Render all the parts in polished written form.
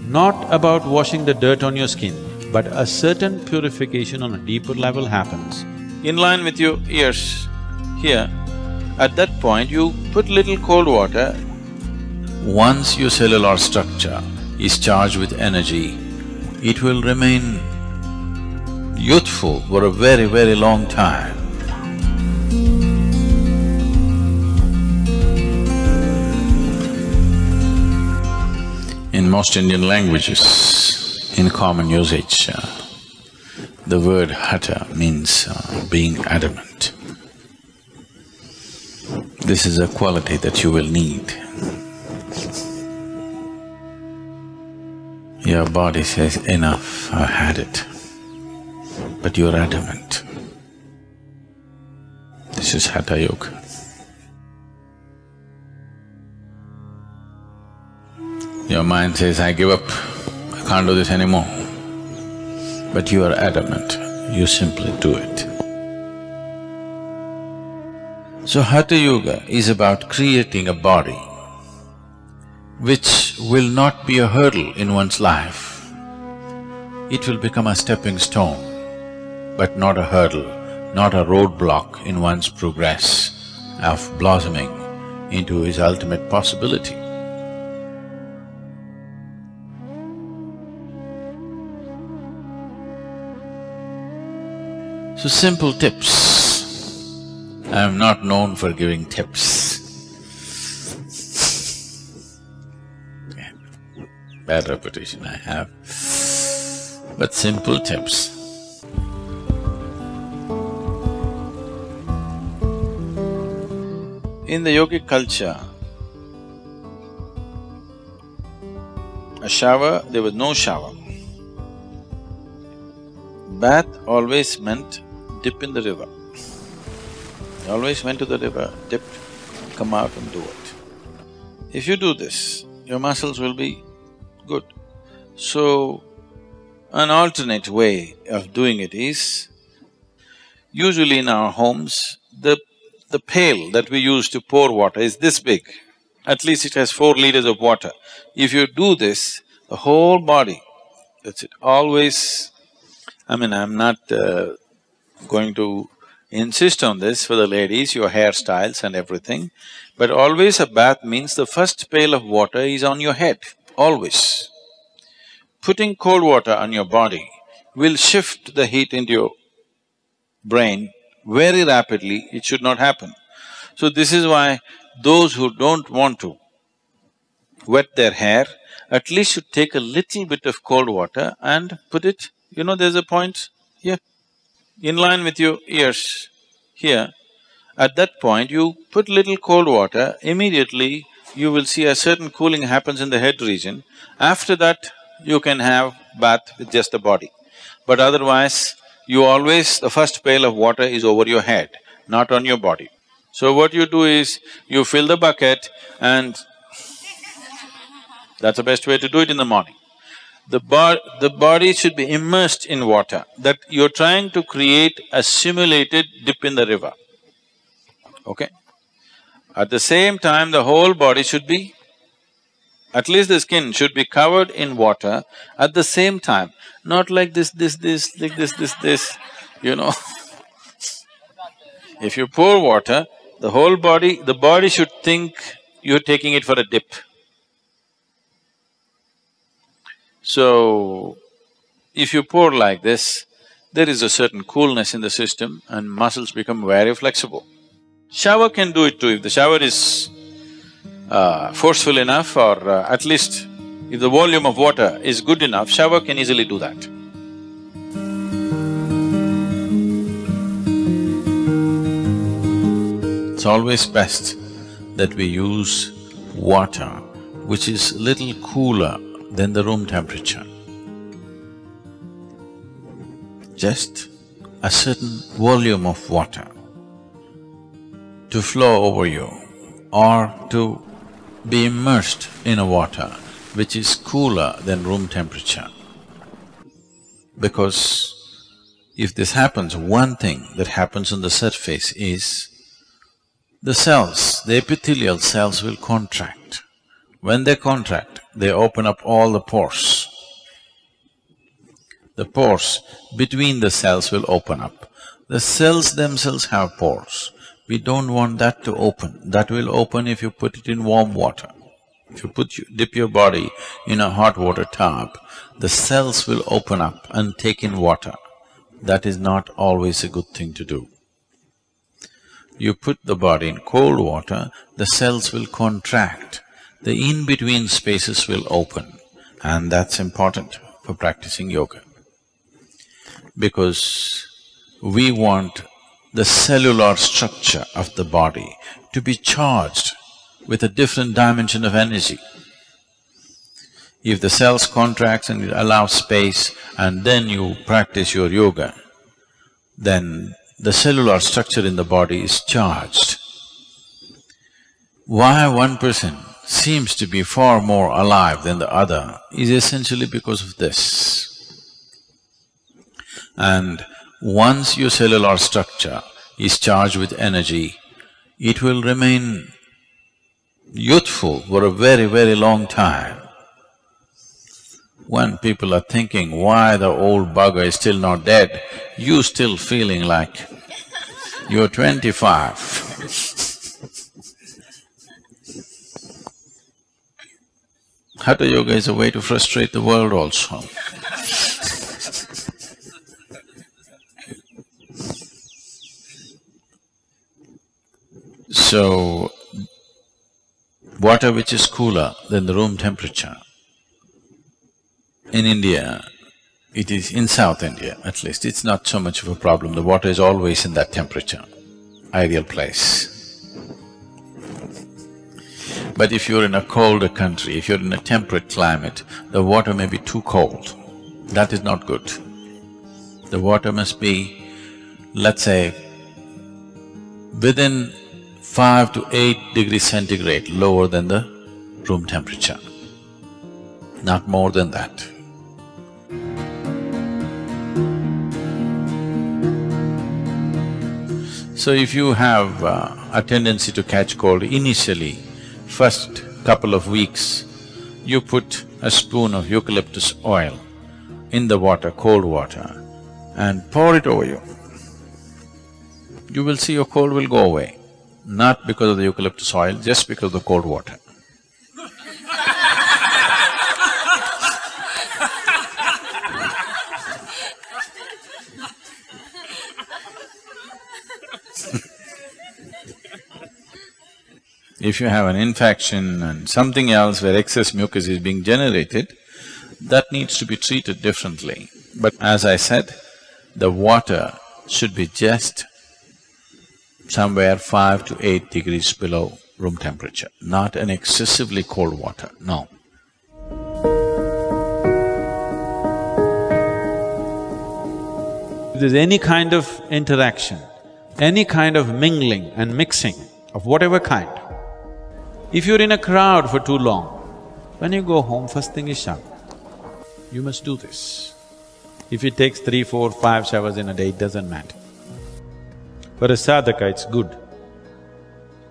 not about washing the dirt on your skin, but a certain purification on a deeper level happens. In line with your ears, here, at that point you put little cold water. Once your cellular structure is charged with energy, it will remain youthful for a very, very long time. In most Indian languages, in common usage, the word hatha means being adamant. This is a quality that you will need. Your body says, enough, I've had it. But you're adamant. This is Hatha Yoga. Your mind says, I give up, I can't do this anymore. But you are adamant, you simply do it. So Hatha Yoga is about creating a body which will not be a hurdle in one's life. It will become a stepping stone, but not a hurdle, not a roadblock in one's progress of blossoming into his ultimate possibility. So simple tips. I am not known for giving tips. Bad reputation I have, but simple tips. In the yogic culture, a shower, there was no shower. Bath always meant dip in the river. They always went to the river, dipped, come out and do it. If you do this, your muscles will be good. So, an alternate way of doing it is, usually in our homes, the pail that we use to pour water is this big. At least it has 4 liters of water. If you do this, the whole body, that's it, always… I'm not going to insist on this for the ladies, your hairstyles and everything, but always a bath means the first pail of water is on your head, always. Putting cold water on your body will shift the heat into your brain very rapidly, it should not happen. So this is why those who don't want to wet their hair, at least should take a little bit of cold water and put it… there's a point here, in line with your ears, here. At that point, you put little cold water, immediately you will see a certain cooling happens in the head region. After that, you can have bath with just the body. But otherwise, you always… the first pail of water is over your head, not on your body. So what you do is, you fill the bucket and that's the best way to do it in the morning. The body should be immersed in water, that you're trying to create a simulated dip in the river, okay? At the same time, the whole body should be… at least the skin should be covered in water at the same time, not like this, like this, If you pour water, the whole body… the body should think you're taking it for a dip. So, if you pour like this, there is a certain coolness in the system and muscles become very flexible. Shower can do it too, if the shower is forceful enough, or at least if the volume of water is good enough, shower can easily do that. It's always best that we use water which is little cooler than the room temperature. Just a certain volume of water to flow over you, or to be immersed in a water which is cooler than room temperature. Because if this happens, one thing that happens on the surface is the cells, the epithelial cells will contract. When they contract, they open up all the pores. the pores between the cells will open up. The cells themselves have pores. We don't want that to open. That will open if you put it in warm water. If you dip your body in a hot water tub, the cells will open up and take in water. That is not always a good thing to do. You put the body in cold water, the cells will contract, the in-between spaces will open, and that's important for practicing yoga. Because we want the cellular structure of the body to be charged with a different dimension of energy. If the cells contracts and it allows space and then you practice your yoga, then the cellular structure in the body is charged. Why one person seems to be far more alive than the other is essentially because of this. And once your cellular structure is charged with energy, it will remain youthful for a very, very long time. When people are thinking, why the old bugger is still not dead, you still feeling like you're 25. Hatha yoga is a way to frustrate the world also. So, water which is cooler than the room temperature, in India, it is in South India at least, it's not so much of a problem. The water is always in that temperature, ideal place. But if you're in a colder country, if you're in a temperate climate, the water may be too cold. That is not good. The water must be, let's say, within 5 to 8 degrees centigrade lower than the room temperature, not more than that. So if you have a tendency to catch cold initially, first couple of weeks, you put a spoon of eucalyptus oil in the water, cold water, and pour it over you. You will see your cold will go away, not because of the eucalyptus oil, just because of the cold water. If you have an infection and something else where excess mucus is being generated, that needs to be treated differently. But as I said, the water should be just somewhere 5 to 8 degrees below room temperature, not an excessively cold water, no. If there's any kind of interaction, any kind of mingling and mixing of whatever kind, if you're in a crowd for too long, when you go home, first thing is shower. You must do this. If it takes 3, 4, 5 showers in a day, it doesn't matter. For a sadhaka, it's good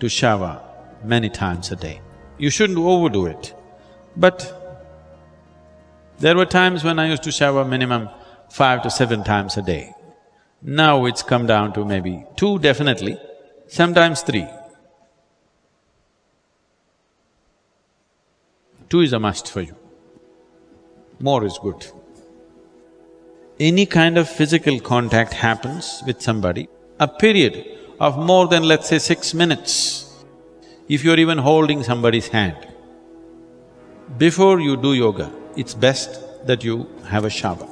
to shower many times a day. You shouldn't overdo it. But there were times when I used to shower minimum 5 to 7 times a day. Now it's come down to maybe 2 definitely, sometimes 3. 2 is a must for you. More is good. Any kind of physical contact happens with somebody, a period of more than let's say 6 minutes, if you're even holding somebody's hand, before you do yoga, it's best that you have a shower.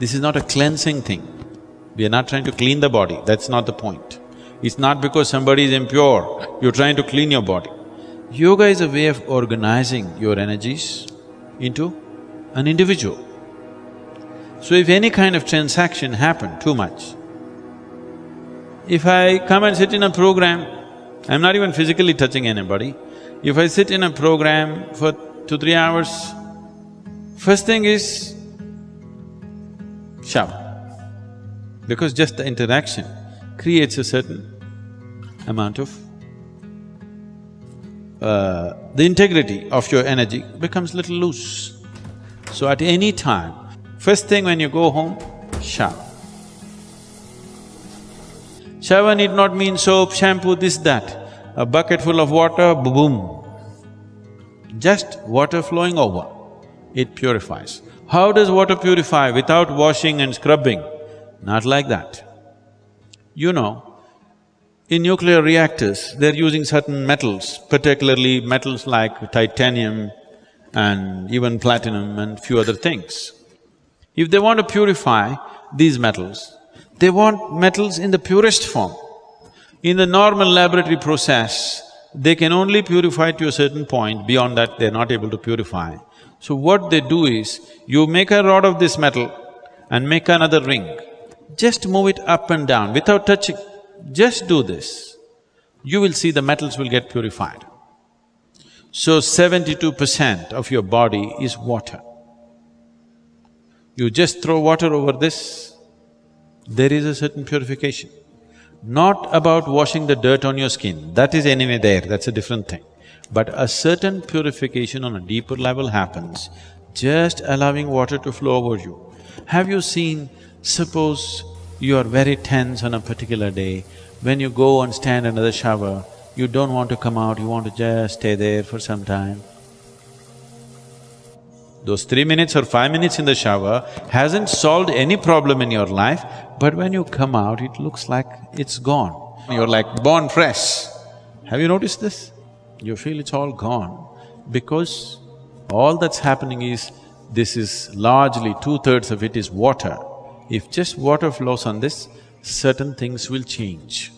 This is not a cleansing thing. We are not trying to clean the body, that's not the point. It's not because somebody is impure, you're trying to clean your body. Yoga is a way of organizing your energies into an individual. So if any kind of transaction happened too much, if I come and sit in a program, I'm not even physically touching anybody, if I sit in a program for 2-3 hours, first thing is shower. Because just the interaction creates a certain amount of… the integrity of your energy becomes little loose. So at any time, First thing when you go home, shower. Shower need not mean soap, shampoo, this, that. A bucket full of water, boom. Just water flowing over, it purifies. How does water purify? Without washing and scrubbing? Not like that. You know, in nuclear reactors, they're using certain metals, particularly metals like titanium and even platinum and few other things. If they want to purify these metals, they want metals in the purest form. In the normal laboratory process, they can only purify to a certain point, beyond that they're not able to purify. So what they do is, you make a rod of this metal and make another ring. Just move it up and down without touching. Just do this. You will see the metals will get purified. So 72% of your body is water. You just throw water over this, there is a certain purification. Not about washing the dirt on your skin, that is anyway there, that's a different thing. But a certain purification on a deeper level happens, just allowing water to flow over you. Have you seen, suppose you are very tense on a particular day, when you go and stand under the shower, you don't want to come out, you want to just stay there for some time. Those 3 minutes or 5 minutes in the shower hasn't solved any problem in your life, but when you come out, it looks like it's gone. You're like born fresh. Have you noticed this? You feel it's all gone because all that's happening is, this is largely 2/3 of it is water. If just water flows on this, certain things will change.